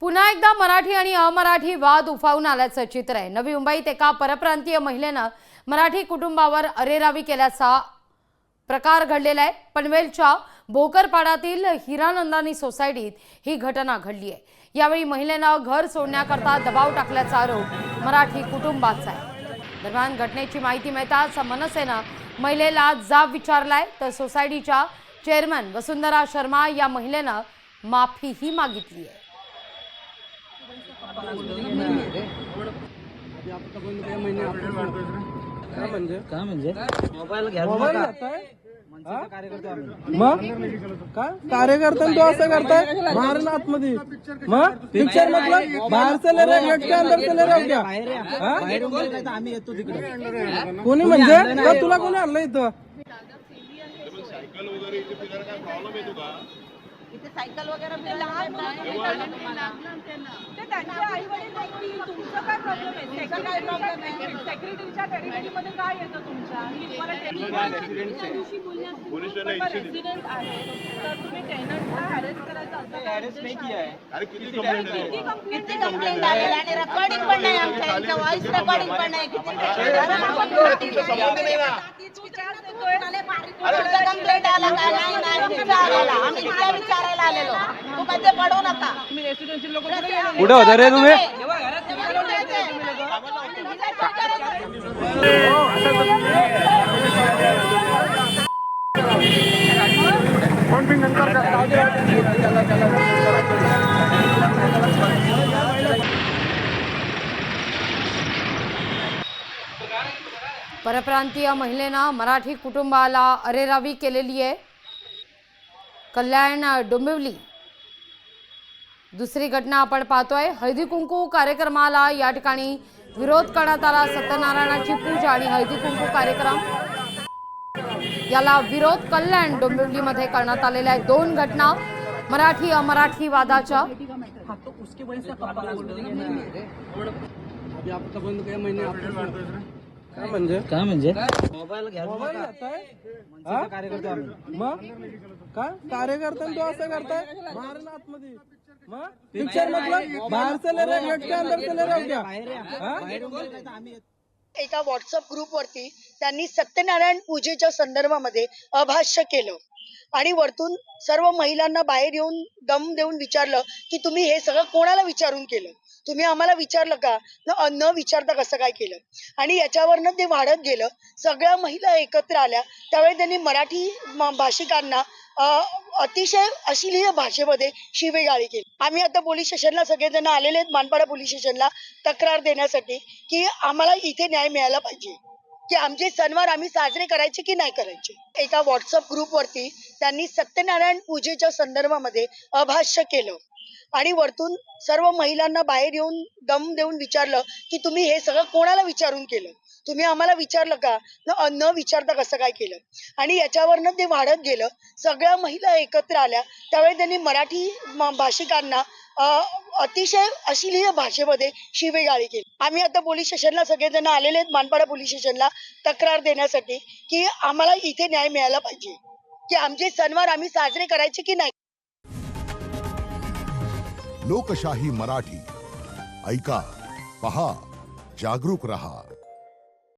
पुन्हा एकदा मराठी आणि अमराठी वाद उफावून आल्याचं चित्र आहे। नवी मुंबईत एका परप्रांतीय महिलेनं मराठी कुटुंबावर अरेरावी केल्याचा प्रकार घडलेला आहे। पनवेलच्या भोकरपाड्यातील हिरानंदानी सोसायटीत ही घटना घडली आहे। यावेळी महिलेनं घर सोडण्याकरता दबाव टाकल्याचा आरोप मराठी कुटुंबाचा आहे। दरम्यान घटनेची माहिती मिळताच मनसेनं महिलेला जाब विचारलाय, तर सोसायटीच्या चेअरमन वसुंधरा शर्मा या महिलेनं माफीही मागितली आहे। कार्यकर्ता तो असं करताय बाहर ना आतमध्ये मग पिक्चर मतलब बाहेर से ले रहे गेट के अंदर से ले रहे क्या आम्ही येतो तिकडे कोणी म्हणजे तुला कोणी आणलं इथं इथे सायकल वगैरे लहान ते त्यांचे आई वडील नाही, तुमचं काय प्रॉब्लेम आहे? त्याचा काय प्रॉब्लेम आहे? सेक्रेटरीच्या टेरिटरीमध्ये काय येतं तुमच्या? रेसिडेंट आहे तर तुम्ही टेनंटला हॅरेस करायचं असं अरेस्ट नाही किया है। अरे किती कंप्लेंट आहे? किती कंप्लेंट आलेला आणि रेकॉर्डिंग पण नाही आमच्या इथे, व्हॉइस रेकॉर्डिंग पण नाही। किती कंप्लेंट आला का? नाही विचारायला आम्ही तिला विचारायला आलेलो, तू मध्ये पडू नका। कुठे होता रे तुम्ही? परप्रांतीय महिलेनं मराठी कुटुंबाला अरेरावी केलेली आहे। कल्याण डोंबिवली दुसरी घटना आपण पाहतोय। हळदी कुंकू कार्यक्रमाला या ठिकाणी विरोध करण्यात आला। सत्यनारायणाची पूजा आणि हळदी कुंकू कार्यक्रम याला विरोध कल्याण डोंबिवलीमध्ये करण्यात आलेल्या आहेत। दोन घटना मराठी अमराठी वादाच्या। काय म्हणजे मोबाईल घ्या कार्यकर्ता मग कार्यकर्ता तो असं करताय बाहर ना आतमध्ये मग पिक्चर मतलब बाहेर से ले रहे गेट के अंदर से ले रहे क्या आम्ही एका व्हॉट्सअप ग्रुपवरती त्यांनी सत्यनारायण पूजेच्या संदर्भामध्ये अभाष्य केलं आणि वरतून सर्व महिलांना बाहेर येऊन दम देऊन विचारलं की तुम्ही हे सगळं कोणाला विचारून केलं? तुम्ही आम्हाला विचारलं का? न विचारता कसं काय केलं? आणि याच्यावरनं ते वाढत गेलं। सगळ्या महिला एकत्र आल्या, त्यावेळी त्यांनी मराठी भाषिकांना अतिशय अश्लील भाषेमध्ये शिवेगाळी केली। आम्ही आता पोलीस स्टेशनला सगळेजण आलेले आहेत, मानपाडा पोलीस स्टेशनला तक्रार देण्यासाठी की आम्हाला इथे न्याय मिळाला पाहिजे, की आमचे सणवार आम्ही साजरे करायचे की नाही करायचे। एका व्हॉट्सअप ग्रुपवरती त्यांनी सत्यनारायण पूजेच्या संदर्भामध्ये अभाष्य केलं आणि वरतून सर्व महिलांना बाहेर येऊन दम देऊन विचारलं की तुम्ही हे सगळं कोणाला विचारून केलं? तुम्ही आम्हाला विचारलं का? न विचारता कसं काय केलं? आणि याच्यावरनं ते वाढत गेलं। सगळ्या महिला एकत्र आल्या, त्यावेळी त्यांनी मराठी भाषिकांना अतिशय अश्लील भाषेमध्ये शिवेगाळी केली। आम्ही आता पोलीस स्टेशनला सगळेजण आलेले आहेत, मानपाडा पोलीस स्टेशनला तक्रार देण्यासाठी की आम्हाला इथे न्याय मिळाला पाहिजे, की आमचे सणवार आम्ही साजरे करायचे की नाही। लोकशाही मराठी ऐका, पहा, जागरूक रहा।